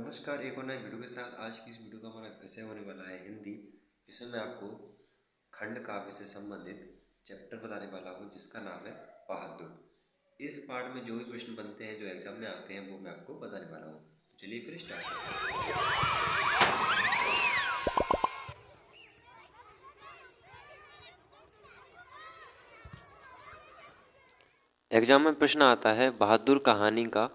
नमस्कार, एक और नए वीडियो के साथ आज की इस वीडियो का हमारा विषय होने वाला है हिंदी, जिसमें मैं आपको खंड काव्य से संबंधित चैप्टर बताने वाला हूँ जिसका नाम है बहादुर। इस पार्ट में जो भी प्रश्न बनते हैं जो एग्जाम में आते हैं वो मैं आपको बताने वाला हूँ। तो चलिए फिर स्टार्ट करते हैं। एग्जाम में प्रश्न आता है बहादुर कहानी का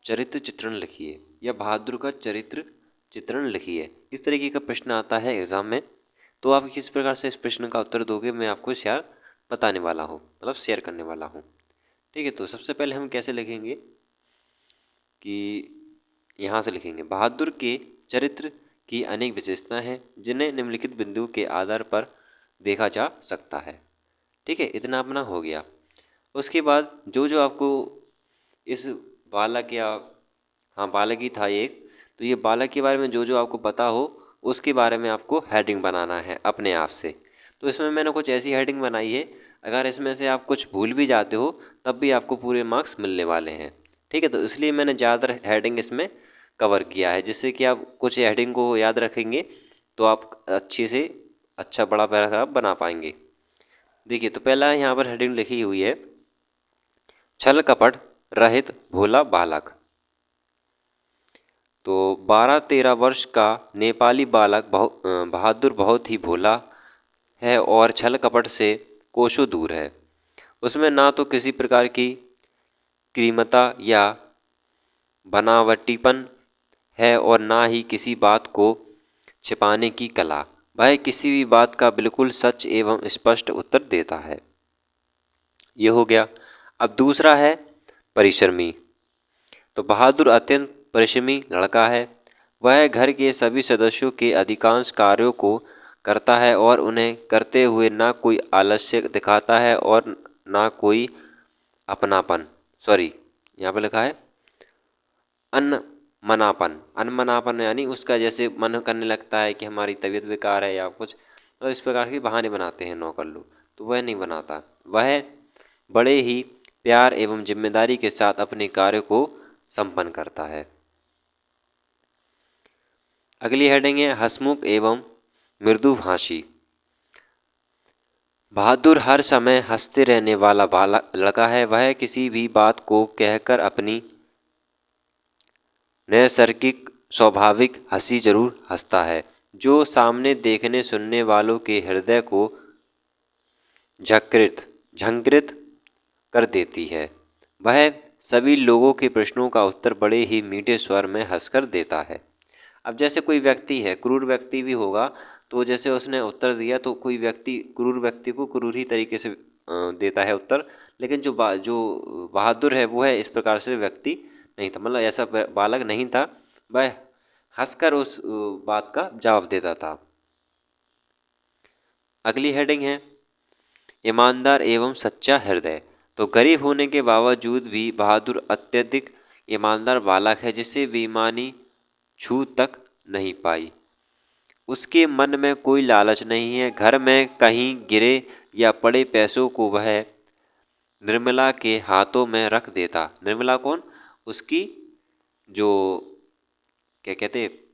चरित्र चित्रण लिखिए या बहादुर का चरित्र चित्रण लिखिए। इस तरीके का प्रश्न आता है एग्जाम में। तो आप किस प्रकार से इस प्रश्न का उत्तर दोगे मैं आपको शेयर बताने वाला हूँ, मतलब शेयर करने वाला हूँ। ठीक है, तो सबसे पहले हम कैसे लिखेंगे कि यहाँ से लिखेंगे बहादुर के चरित्र की अनेक विशेषताएं हैं जिन्हें निम्नलिखित बिंदुओं के आधार पर देखा जा सकता है। ठीक है, इतना अपना हो गया। उसके बाद जो जो आपको इस बालक या हाँ बालक ही था एक, तो ये बालक के बारे में जो जो आपको पता हो उसके बारे में आपको हेडिंग बनाना है अपने आप से। तो इसमें मैंने कुछ ऐसी हेडिंग बनाई है, अगर इसमें से आप कुछ भूल भी जाते हो तब भी आपको पूरे मार्क्स मिलने वाले हैं। ठीक है, तो इसलिए मैंने ज़्यादातर हेडिंग इसमें कवर किया है, जिससे कि आप कुछ हेडिंग को याद रखेंगे तो आप अच्छे से अच्छा बड़ा पैराग्राफ बना पाएंगे। देखिए, तो पहला यहाँ पर हेडिंग लिखी हुई है छल कपट रहित भोला बालक। तो 12-13 वर्ष का नेपाली बालक बहादुर बहुत ही भोला है और छल कपट से कोसों दूर है। उसमें ना तो किसी प्रकार की कृत्रिमता या बनावटीपन है और ना ही किसी बात को छिपाने की कला। वह किसी भी बात का बिल्कुल सच एवं स्पष्ट उत्तर देता है। ये हो गया। अब दूसरा है परिश्रमी। तो बहादुर अत्यंत परिश्रमी लड़का है। वह घर के सभी सदस्यों के अधिकांश कार्यों को करता है और उन्हें करते हुए ना कोई आलस्य दिखाता है और ना कोई अपनापन यहाँ पे लिखा है अनमनापन यानी उसका जैसे मन करने लगता है कि हमारी तबीयत बेकार है या कुछ, तो इस प्रकार के बहाने बनाते हैं नौकर लोग, तो वह नहीं बनाता। वह बड़े ही प्यार एवं जिम्मेदारी के साथ अपने कार्य को संपन्न करता है। अगली हेडिंग है हंसमुख एवं मृदुभाषी। बहादुर हर समय हंसते रहने वाला लड़का है। वह किसी भी बात को कहकर अपनी नैसर्गिक स्वाभाविक हंसी जरूर हंसता है, जो सामने देखने सुनने वालों के हृदय को झंकृत कर देती है। वह सभी लोगों के प्रश्नों का उत्तर बड़े ही मीठे स्वर में हंसकर देता है। अब जैसे कोई व्यक्ति है, क्रूर व्यक्ति भी होगा, तो जैसे उसने उत्तर दिया तो कोई व्यक्ति क्रूर व्यक्ति को क्रूर ही तरीके से देता है उत्तर, लेकिन जो बहादुर है वो है इस प्रकार से व्यक्ति नहीं था, मतलब ऐसा बालक नहीं था। वह हंसकर उस बात का जवाब देता था। अगली हेडिंग है ईमानदार एवं सच्चा हृदय। तो गरीब होने के बावजूद भी बहादुर अत्यधिक ईमानदार बालक है, जिसे बेईमानी छू तक नहीं पाई। उसके मन में कोई लालच नहीं है। घर में कहीं गिरे या पड़े पैसों को वह निर्मला के हाथों में रख देता। निर्मला कौन? उसकी जो क्या कहते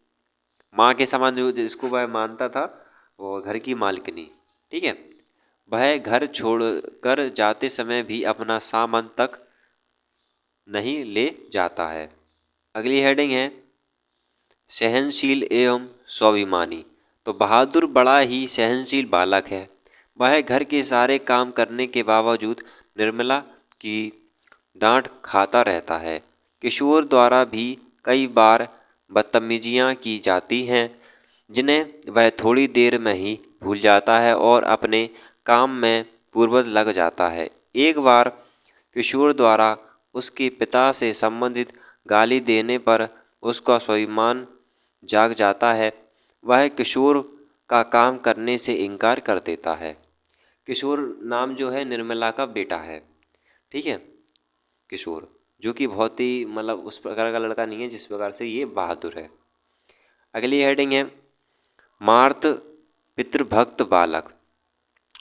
माँ के समान जो जिसको वह मानता था, वो घर की मालकिनी। ठीक है, वह घर छोड़कर जाते समय भी अपना सामान तक नहीं ले जाता है। अगली हेडिंग है सहनशील एवं स्वाभिमानी। तो बहादुर बड़ा ही सहनशील बालक है। वह घर के सारे काम करने के बावजूद निर्मला की डांट खाता रहता है। किशोर द्वारा भी कई बार बदतमीजियाँ की जाती हैं, जिन्हें वह थोड़ी देर में ही भूल जाता है और अपने काम में पूर्ववत लग जाता है। एक बार किशोर द्वारा उसके पिता से संबंधित गाली देने पर उसका स्वाभिमान जाग जाता है। वह किशोर का काम करने से इनकार कर देता है। किशोर नाम जो है निर्मला का बेटा है। ठीक है, किशोर जो कि बहुत ही मतलब उस प्रकार का लड़का नहीं है जिस प्रकार से ये बहादुर है। अगली हेडिंग है मार्त पितृभक्त बालक।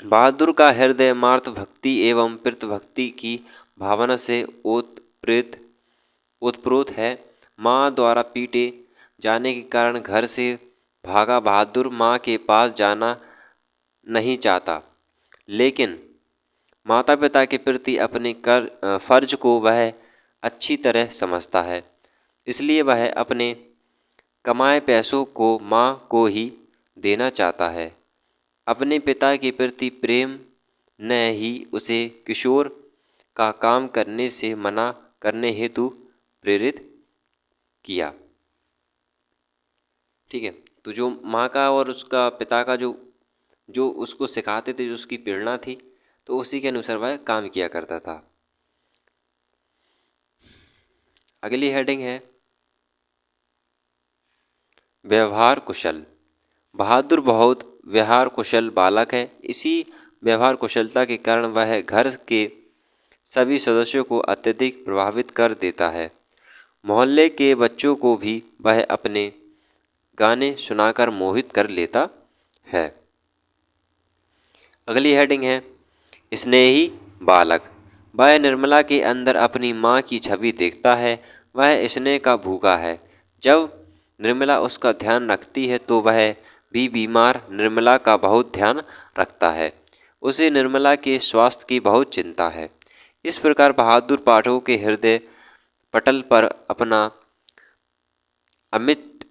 बहादुर का हृदय मार्त भक्ति एवं पितृभक्ति की भावना से ओतप्रोत है। माँ द्वारा पीटे जाने के कारण घर से भागा बहादुर माँ के पास जाना नहीं चाहता, लेकिन माता पिता के प्रति अपने फर्ज को वह अच्छी तरह समझता है, इसलिए वह अपने कमाए पैसों को माँ को ही देना चाहता है। अपने पिता के प्रति प्रेम ने ही उसे किशोर का काम करने से मना करने हेतु प्रेरित किया। ठीक है, तो जो माँ का और उसका पिता का जो जो उसको सिखाते थे, जो उसकी प्रेरणा थी, तो उसी के अनुसार वह काम किया करता था। अगली हेडिंग है व्यवहार कुशल। बहादुर बहुत व्यवहार कुशल बालक है। इसी व्यवहार कुशलता के कारण वह घर के सभी सदस्यों को अत्यधिक प्रभावित कर देता है। मोहल्ले के बच्चों को भी वह अपने गाने सुनाकर मोहित कर लेता है। अगली हेडिंग है स्नेही बालक। वह निर्मला के अंदर अपनी माँ की छवि देखता है। वह स्नेह का भूखा है। जब निर्मला उसका ध्यान रखती है तो वह भी बीमार निर्मला का बहुत ध्यान रखता है। उसे निर्मला के स्वास्थ्य की बहुत चिंता है। इस प्रकार बहादुर पाठकों के हृदय पटल पर अपना अमिट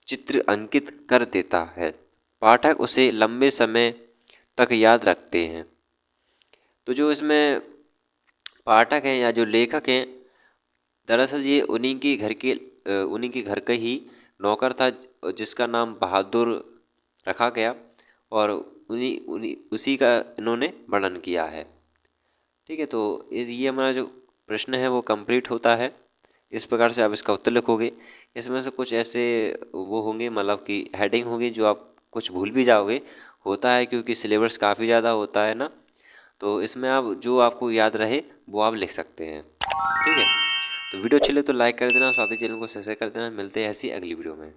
चित्र अंकित कर देता है। पाठक उसे लंबे समय तक याद रखते हैं। तो जो इसमें पाठक हैं या जो लेखक हैं, दरअसल ये उन्हीं के घर का ही नौकर था, जिसका नाम बहादुर रखा गया, और उन्हीं उन्हीं उसी का इन्होंने वर्णन किया है। ठीक है, तो ये हमारा जो प्रश्न है वो कंप्लीट होता है। इस प्रकार से आप इसका उत्तर लिखोगे। इसमें से कुछ ऐसे वो होंगे, मतलब कि हेडिंग होगी जो आप कुछ भूल भी जाओगे, होता है क्योंकि सिलेबस काफ़ी ज़्यादा होता है ना, तो इसमें आप जो आपको याद रहे वो आप लिख सकते हैं। ठीक है, तो वीडियो अच्छी लगे तो लाइक कर देना, साथ ही चैनल को सब्सक्राइब कर देना। मिलते हैं ऐसी अगली वीडियो में।